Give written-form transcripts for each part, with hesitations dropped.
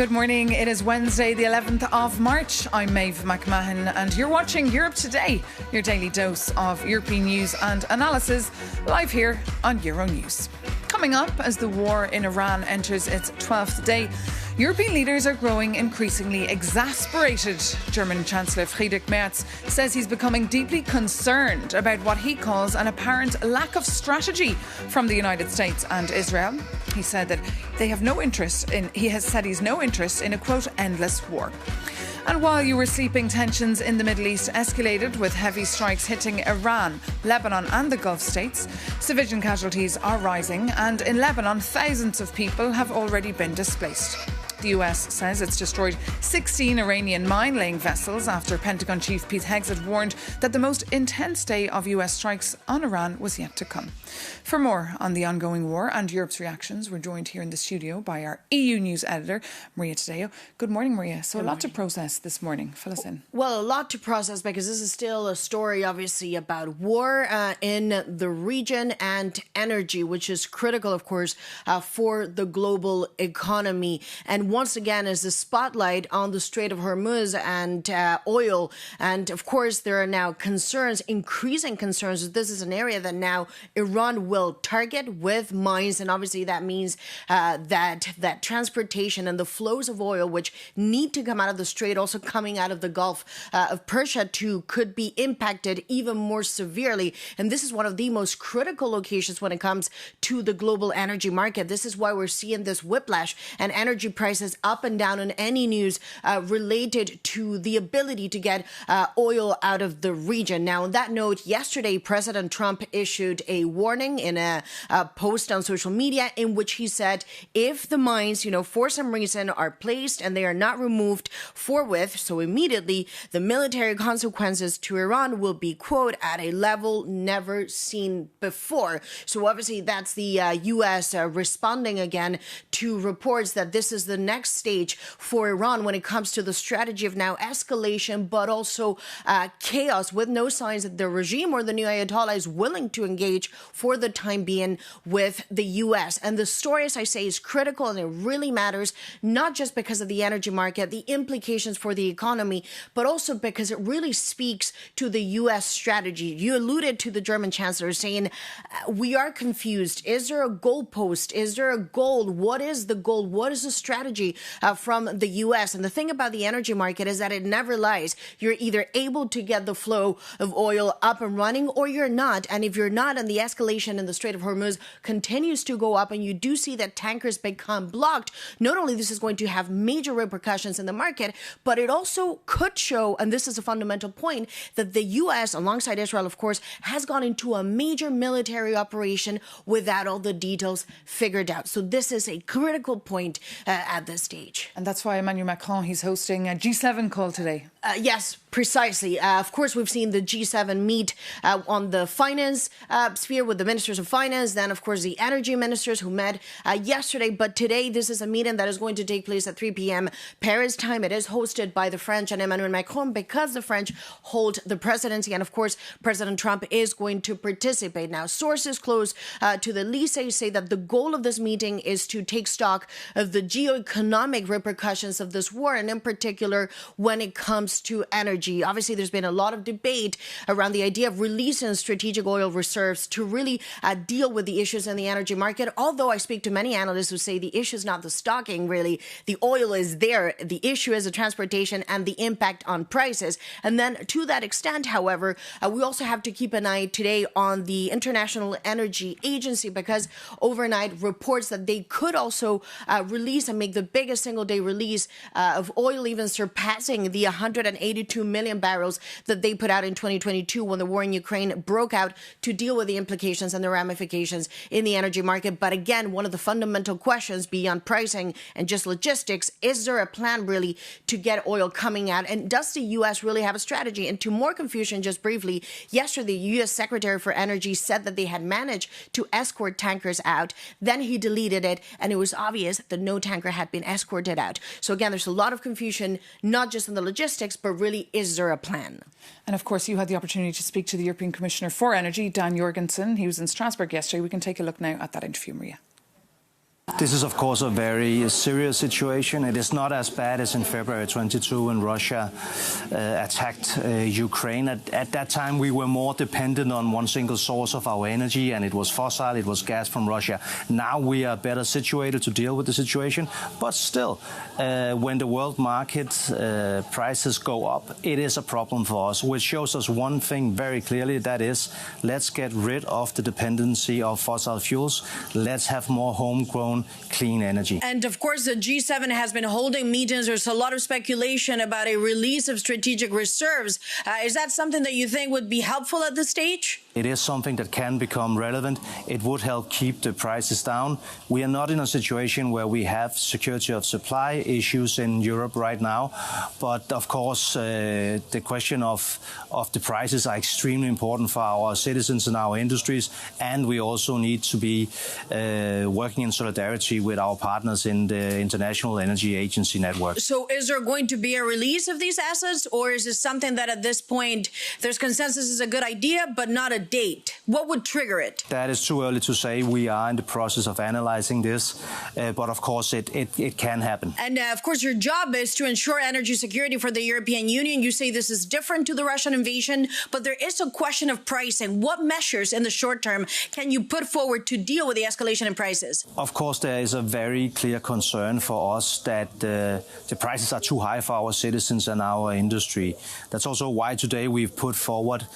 Good morning. It is Wednesday, the 11th of March. I'm Maeve McMahon and you're watching Europe Today, your daily dose of European news and analysis, live here on Euronews. Coming up, as the war in Iran enters its 12th day, European leaders are growing increasingly exasperated. German Chancellor Friedrich Merz says he's becoming deeply concerned about what he calls an apparent lack of strategy from the United States and Israel. He said that he has said he's no interest in a, quote, endless war. And while you were sleeping, tensions in the Middle East escalated with heavy strikes hitting Iran, Lebanon and the Gulf states. Civilian casualties are rising, and in Lebanon, thousands of people have already been displaced. The US says it's destroyed 16 Iranian mine-laying vessels after Pentagon Chief Pete Hegseth warned that the most intense day of US strikes on Iran was yet to come. For more on the ongoing war and Europe's reactions, we're joined here in the studio by our EU News editor, Maria Tadeo. Good morning, Maria. So a lot to process this morning. Fill us in. Well, a lot to process because this is still a story, obviously, about war in the region and energy, which is critical, of course, for the global economy. And once again, is the spotlight on the Strait of Hormuz and oil. And of course, there are now concerns, increasing concerns, that this is an area that now Iran will target with mines. And obviously, that means that transportation and the flows of oil, which need to come out of the Strait, also coming out of the Gulf of Persia too, could be impacted even more severely. And this is one of the most critical locations when it comes to the global energy market. This is why we're seeing this whiplash and energy prices up and down on any news related to the ability to get oil out of the region. Now, on that note, yesterday, President Trump issued a warning in a post on social media in which he said if the mines, for some reason are placed and they are not removed forthwith, so immediately, the military consequences to Iran will be, quote, at a level never seen before. So obviously, that's the U.S. Responding again to reports that this is the next stage for Iran when it comes to the strategy of now escalation, but also chaos, with no signs that the regime or the new Ayatollah is willing to engage for the time being with the U.S. And the story, as I say, is critical and it really matters, not just because of the energy market, the implications for the economy, but also because it really speaks to the U.S. strategy. You alluded to the German Chancellor saying, we are confused. Is there a goalpost? Is there a goal? What is the goal? What is the strategy from the U.S.? And the thing about the energy market is that it never lies. You're either able to get the flow of oil up and running or you're not. And if you're not, and the escalation in the Strait of Hormuz continues to go up and you do see that tankers become blocked, not only this is going to have major repercussions in the market, but it also could show, and this is a fundamental point, that the U.S., alongside Israel, of course, has gone into a major military operation without all the details figured out. So this is a critical point at this stage. And that's why Emmanuel Macron, he's hosting a G7 call today. Yes, precisely. Of course, we've seen the G7 meet on the finance sphere with the ministers of finance. Then, of course, the energy ministers who met yesterday. But today, this is a meeting that is going to take place at 3 p.m. Paris time. It is hosted by the French and Emmanuel Macron because the French hold the presidency. And, of course, President Trump is going to participate. Now, sources close to the Elysee say that the goal of this meeting is to take stock of the geoeconomic repercussions of this war, and in particular, when it comes to energy. Obviously, there's been a lot of debate around the idea of releasing strategic oil reserves to really deal with the issues in the energy market. Although I speak to many analysts who say the issue is not the stocking, really. The oil is there. The issue is the transportation and the impact on prices. And then to that extent, however, we also have to keep an eye today on the International Energy Agency because overnight reports that they could also release and make the biggest single day release of oil, even surpassing the 182 million barrels that they put out in 2022 when the war in Ukraine broke out, to deal with the implications and the ramifications in the energy market. But again, one of the fundamental questions beyond pricing and just logistics, is there a plan really to get oil coming out? And does the U.S. really have a strategy? And to more confusion, just briefly, yesterday, the U.S. Secretary for Energy said that they had managed to escort tankers out. Then he deleted it, and it was obvious that no tanker had been escorted out. So again, there's a lot of confusion, not just in the logistics, but really, is there a plan? And of course, you had the opportunity to speak to the European Commissioner for Energy, Dan Jorgensen. He was in Strasbourg yesterday. We can take a look now at that interview, Maria. This is, of course, a very serious situation. It is not as bad as in February 22 when Russia attacked Ukraine. At that time, we were more dependent on one single source of our energy, and it was fossil, it was gas from Russia. Now we are better situated to deal with the situation. But still, when the world market prices go up, it is a problem for us, which shows us one thing very clearly, that is, let's get rid of the dependency of fossil fuels. Let's have more homegrown clean energy. And of course, the G7 has been holding meetings. There's a lot of speculation about a release of strategic reserves. Is that something that you think would be helpful at this stage? It is something that can become relevant. It would help keep the prices down. We are not in a situation where we have security of supply issues in Europe right now. But of course, the question of the prices are extremely important for our citizens and our industries. And we also need to be working in solidarity with our partners in the International Energy Agency network. So is there going to be a release of these assets, or is it something that at this point there's consensus is a good idea, but not a date? What would trigger it? That is too early to say. We are in the process of analyzing this, but of course it can happen. And of course your job is to ensure energy security for the European Union. You say this is different to the Russian invasion, but there is a question of pricing. What measures in the short term can you put forward to deal with the escalation in prices? Of course, there is a very clear concern for us that the prices are too high for our citizens and our industry. That's also why today we've put forward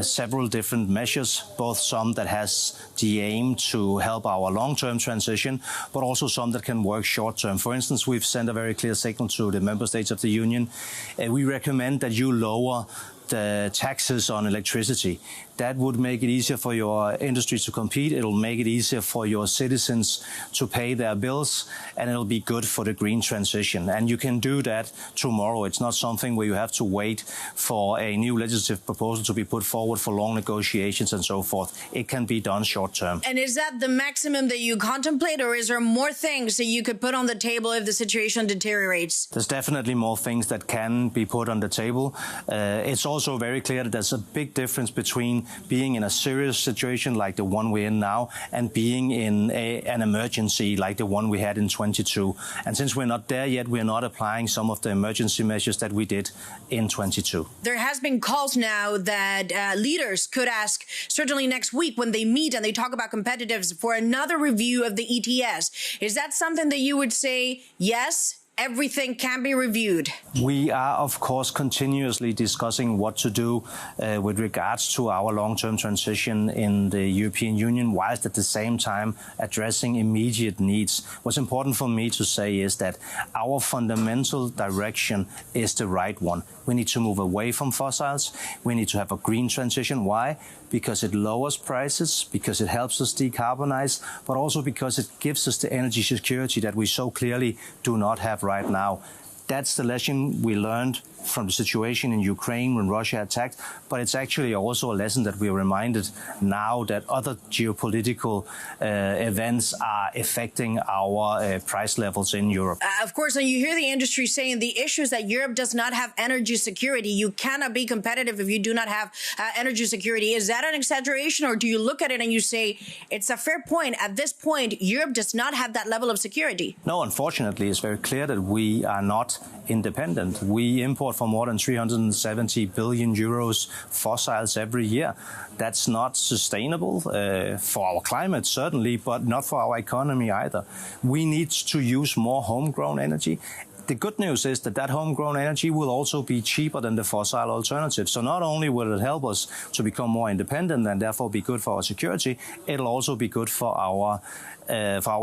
several different measures, both some that has the aim to help our long-term transition, but also some that can work short-term. For instance, we've sent a very clear signal to the member states of the Union. We recommend that you lower the taxes on electricity. That would make it easier for your industry to compete. It'll make it easier for your citizens to pay their bills, and it'll be good for the green transition. And you can do that tomorrow. It's not something where you have to wait for a new legislative proposal to be put forward for long negotiations and so forth. It can be done short term. And is that the maximum that you contemplate, or is there more things that you could put on the table if the situation deteriorates? There's definitely more things that can be put on the table. It's also very clear that there's a big difference between being in a serious situation like the one we're in now and being in an emergency like the one we had in 22. And since we're not there yet, we're not applying some of the emergency measures that we did in 22. There has been calls now that leaders could ask, certainly next week when they meet and they talk about competitiveness, for another review of the ETS. Is that something that you would say, yes, everything can be reviewed? We are, of course, continuously discussing what to do with regards to our long-term transition in the European Union, whilst at the same time addressing immediate needs. What's important for me to say is that our fundamental direction is the right one. We need to move away from fossils. We need to have a green transition. Why? Because it lowers prices, because it helps us decarbonize, but also because it gives us the energy security that we so clearly do not have right now. That's the lesson we learned from the situation in Ukraine when Russia attacked, but it's actually also a lesson that we are reminded now that other geopolitical events are affecting our price levels in Europe. Of course, and you hear the industry saying the issue is that Europe does not have energy security. You cannot be competitive if you do not have energy security. Is that an exaggeration, or do you look at it and you say it's a fair point? At this point, Europe does not have that level of security. No, unfortunately, it's very clear that we are not independent. We import for more than 370 billion euros fossils every year. That's not sustainable for our climate, certainly, but not for our economy either. We need to use more homegrown energy. The good news is that homegrown energy will also be cheaper than the fossil alternative. So not only will it help us to become more independent and therefore be good for our security, it'll also be good for our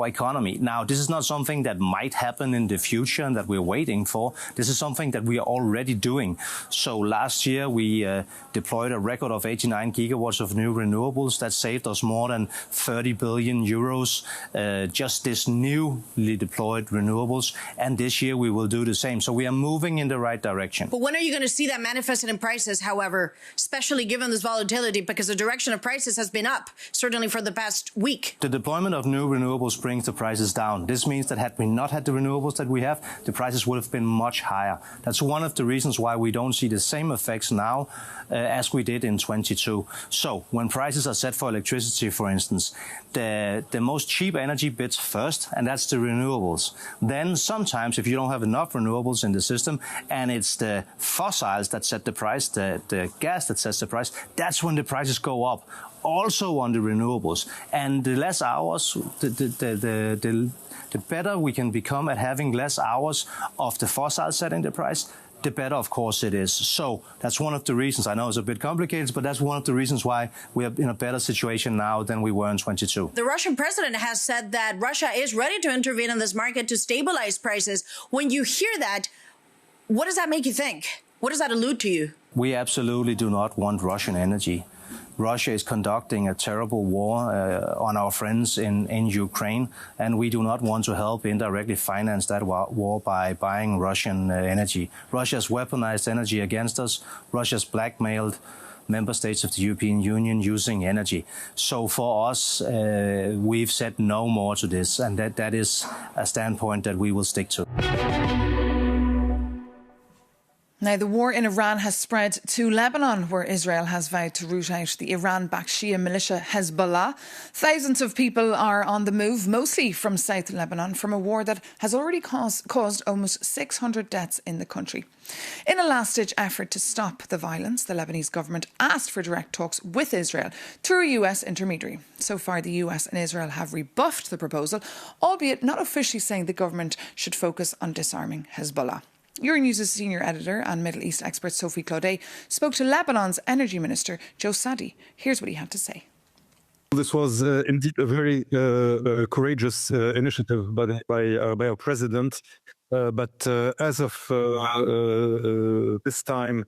economy. Now, this is not something that might happen in the future and that we're waiting for. This is something that we are already doing. So last year, we deployed a record of 89 gigawatts of new renewables. That saved us more than 30 billion euros, just this newly deployed renewables. And this year, we will do the same. So we are moving in the right direction. But when are you going to see that manifested in prices, however, especially given this volatility, because the direction of prices has been up, certainly for the past week? The deployment of new renewables brings the prices down. This means that had we not had the renewables that we have, the prices would have been much higher. That's one of the reasons why we don't see the same effects now as we did in 22. So when prices are set for electricity, for instance, the most cheap energy bids first, and that's the renewables. Then sometimes if you don't have enough renewables in the system and it's the fossils that set the price, the gas that sets the price, that's when the prices go up. Also on the renewables. And the less hours, the better we can become at having less hours of the fossil setting the price, the better, of course, it is. So that's one of the reasons. I know it's a bit complicated, but that's one of the reasons why we are in a better situation now than we were in 22. The Russian president has said that Russia is ready to intervene in this market to stabilize prices. When you hear that, what does that make you think? What does that allude to you? We absolutely do not want Russian energy. Russia is conducting a terrible war on our friends in Ukraine, and we do not want to help indirectly finance that war by buying Russian energy. Russia has weaponized energy against us. Russia has blackmailed member states of the European Union using energy. So for us, we've said no more to this, and that is a standpoint that we will stick to. Now, the war in Iran has spread to Lebanon, where Israel has vowed to root out the Iran-backed Shia militia Hezbollah. Thousands of people are on the move, mostly from South Lebanon, from a war that has already caused almost 600 deaths in the country. In a last-ditch effort to stop the violence, the Lebanese government asked for direct talks with Israel through a US intermediary. So far, the US and Israel have rebuffed the proposal, albeit not officially saying the government should focus on disarming Hezbollah. Euronews' senior editor and Middle East expert Sophie Claudet spoke to Lebanon's energy minister Joe Sadi. Here's what he had to say. This was indeed a very courageous initiative by our president. But as of this time,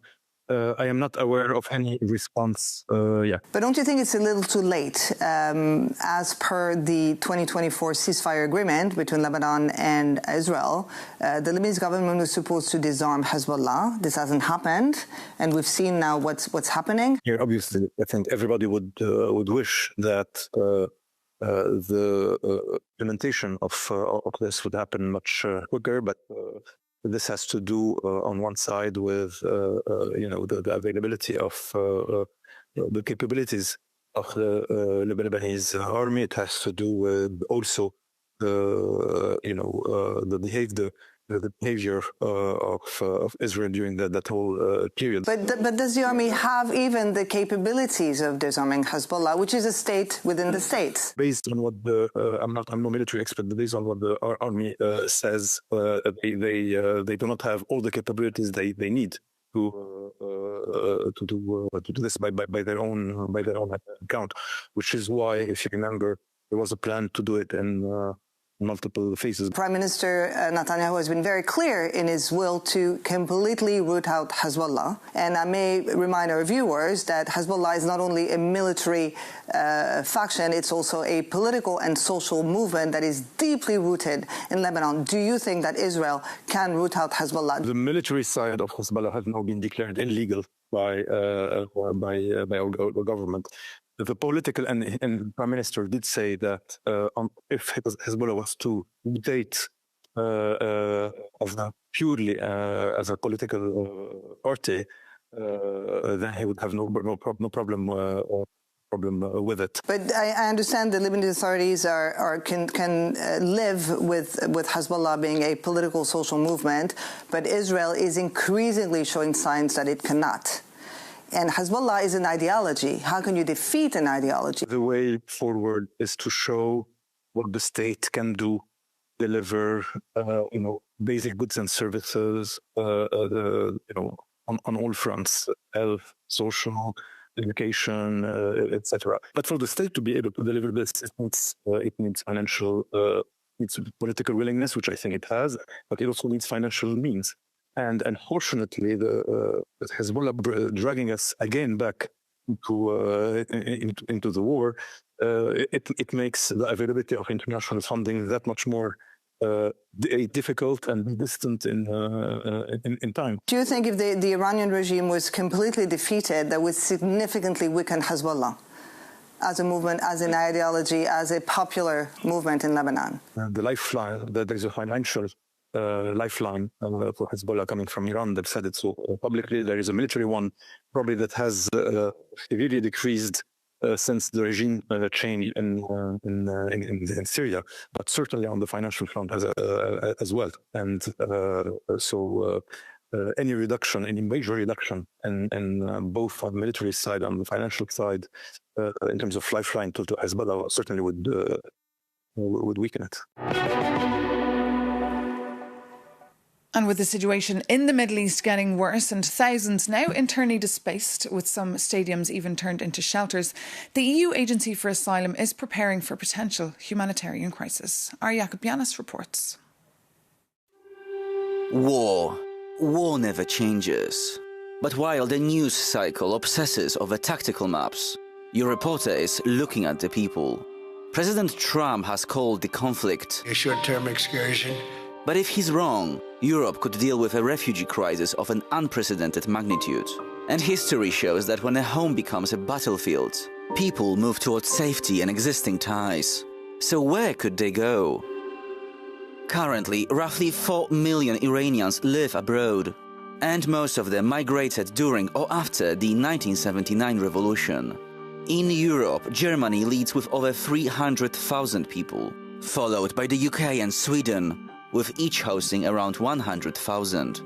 I am not aware of any response yet. But don't you think it's a little too late? As per the 2024 ceasefire agreement between Lebanon and Israel, the Lebanese government was supposed to disarm Hezbollah. This hasn't happened, and we've seen now what's happening. Here, obviously, I think everybody would wish that the implementation of this would happen much quicker, but this has to do on one side with the availability of the capabilities of the Lebanese army. It has to do with also the behavior of Israel during that whole period. But does the army have even the capabilities of disarming Hezbollah, which is a state within the states? Based on what I'm no military expert, but based on what the army says, they do not have all the capabilities they need to do this by their own account, which is why, if you remember, there was a plan to do it in multiple phases. Prime Minister Netanyahu has been very clear in his will to completely root out Hezbollah. And I may remind our viewers that Hezbollah is not only a military faction, it's also a political and social movement that is deeply rooted in Lebanon. Do you think that Israel can root out Hezbollah? The military side of Hezbollah has now been declared illegal by our government. The political and Prime Minister did say that if Hezbollah was to mutate purely as a political party, then he would have no problem with it. But I understand the Lebanese authorities can live with Hezbollah being a political social movement, but Israel is increasingly showing signs that it cannot. And Hezbollah is an ideology. How can you defeat an ideology? The way forward is to show what the state can do, deliver, basic goods and services, on all fronts, health, social, education, etc. But for the state to be able to deliver this, it needs financial, needs political willingness, which I think it has, but it also needs financial means. And unfortunately, the Hezbollah dragging us again back into the war, it makes the availability of international funding that much more difficult and distant in time. Do you think if the Iranian regime was completely defeated, that would significantly weaken Hezbollah as a movement, as an ideology, as a popular movement in Lebanon? The lifeline, there's a financial lifeline for Hezbollah coming from Iran. They've said it so publicly. There is a military one, probably that has severely decreased since the regime change in Syria, but certainly on the financial front as well. And so any reduction, any major reduction in both on the military side and the financial side, in terms of lifeline to Hezbollah, certainly would weaken it. And with the situation in the Middle East getting worse and thousands now internally displaced, with some stadiums even turned into shelters, the EU Agency for Asylum is preparing for potential humanitarian crisis. Our Jakobianis reports. War. War never changes. But while the news cycle obsesses over tactical maps, your reporter is looking at the people. President Trump has called the conflict a short-term excursion. But if he's wrong, Europe could deal with a refugee crisis of an unprecedented magnitude. And history shows that when a home becomes a battlefield, people move towards safety and existing ties. So where could they go? Currently, roughly 4 million Iranians live abroad, and most of them migrated during or after the 1979 revolution. In Europe, Germany leads with over 300,000 people, followed by the UK and Sweden, with each hosting around 100,000.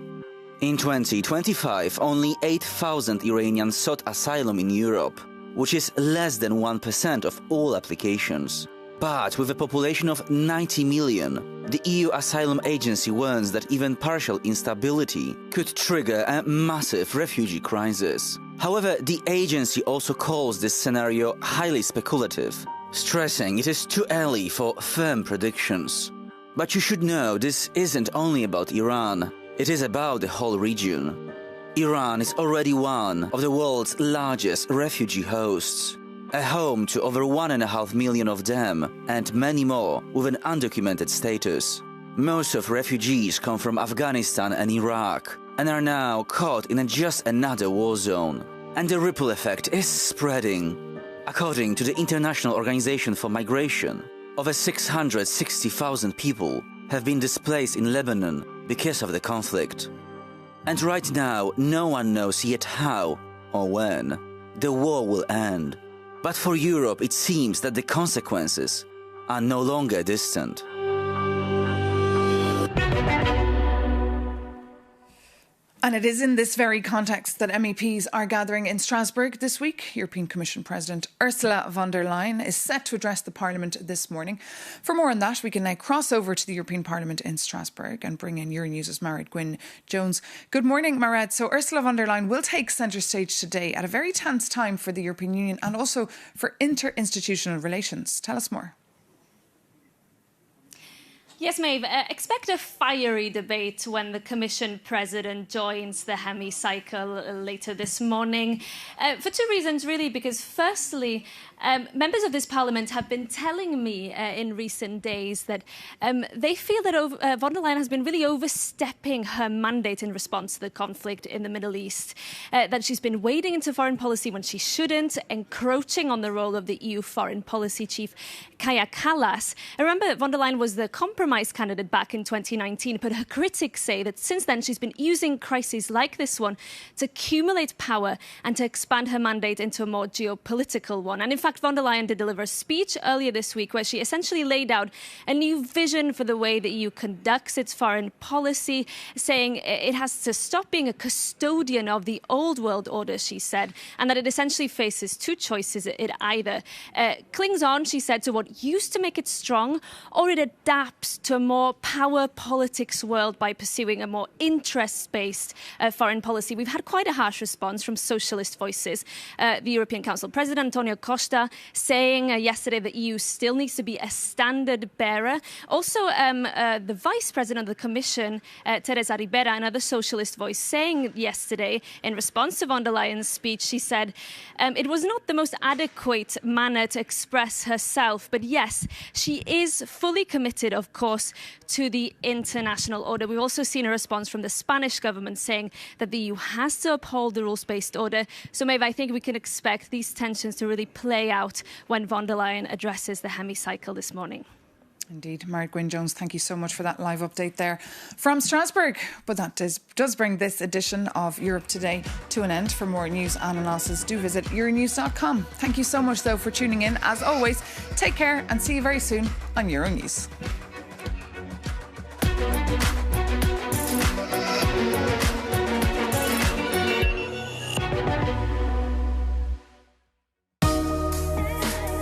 In 2025, only 8,000 Iranians sought asylum in Europe, which is less than 1% of all applications. But with a population of 90 million, the EU Asylum Agency warns that even partial instability could trigger a massive refugee crisis. However, the agency also calls this scenario highly speculative, stressing it is too early for firm predictions. But you should know this isn't only about Iran, it is about the whole region. Iran is already one of the world's largest refugee hosts, a home to over 1.5 million of them and many more with an undocumented status. Most of refugees come from Afghanistan and Iraq and are now caught in just another war zone. And the ripple effect is spreading. According to the International Organization for Migration, over 660,000 people have been displaced in Lebanon because of the conflict. And right now, no one knows yet how or when the war will end. But for Europe, it seems that the consequences are no longer distant. And it is in this very context that MEPs are gathering in Strasbourg this week. European Commission President Ursula von der Leyen is set to address the Parliament this morning. For more on that, we can now cross over to the European Parliament in Strasbourg and bring in Euronews' Marit Gwynne-Jones. Good morning, Marit. So Ursula von der Leyen will take centre stage today at a very tense time for the European Union and also for interinstitutional relations. Tell us more. Yes, Maeve, expect a fiery debate when the Commission President joins the hemicycle later this morning. For two reasons, really, because firstly, members of this Parliament have been telling me in recent days that they feel that von der Leyen has been really overstepping her mandate in response to the conflict in the Middle East, that she's been wading into foreign policy when she shouldn't, encroaching on the role of the EU foreign policy chief, Kaja Kallas. I remember von der Leyen was the compromise candidate back in 2019, but her critics say that since then she's been using crises like this one to accumulate power and to expand her mandate into a more geopolitical one. And in fact, von der Leyen did deliver a speech earlier this week where she essentially laid out a new vision for the way the EU conducts its foreign policy, saying it has to stop being a custodian of the old world order, she said, and that it essentially faces two choices. It either clings on, she said, to what used to make it strong, or it adapts to a more power politics world by pursuing a more interest-based foreign policy. We've had quite a harsh response from socialist voices. The European Council President, Antonio Costa, saying yesterday that the EU still needs to be a standard bearer. Also, the Vice President of the Commission, Teresa Ribera, another socialist voice, saying yesterday in response to von der Leyen's speech, she said it was not the most adequate manner to express herself, but yes, she is fully committed, of course, course, to the international order. We've also seen a response from the Spanish government saying that the EU has to uphold the rules-based order. So, Maeve, I think we can expect these tensions to really play out when von der Leyen addresses the hemicycle this morning. Indeed. Margaret Gwynne-Jones, thank you so much for that live update there from Strasbourg. But that does bring this edition of Europe Today to an end. For more news and analysis, do visit Euronews.com. Thank you so much, though, for tuning in. As always, take care and see you very soon on Euronews.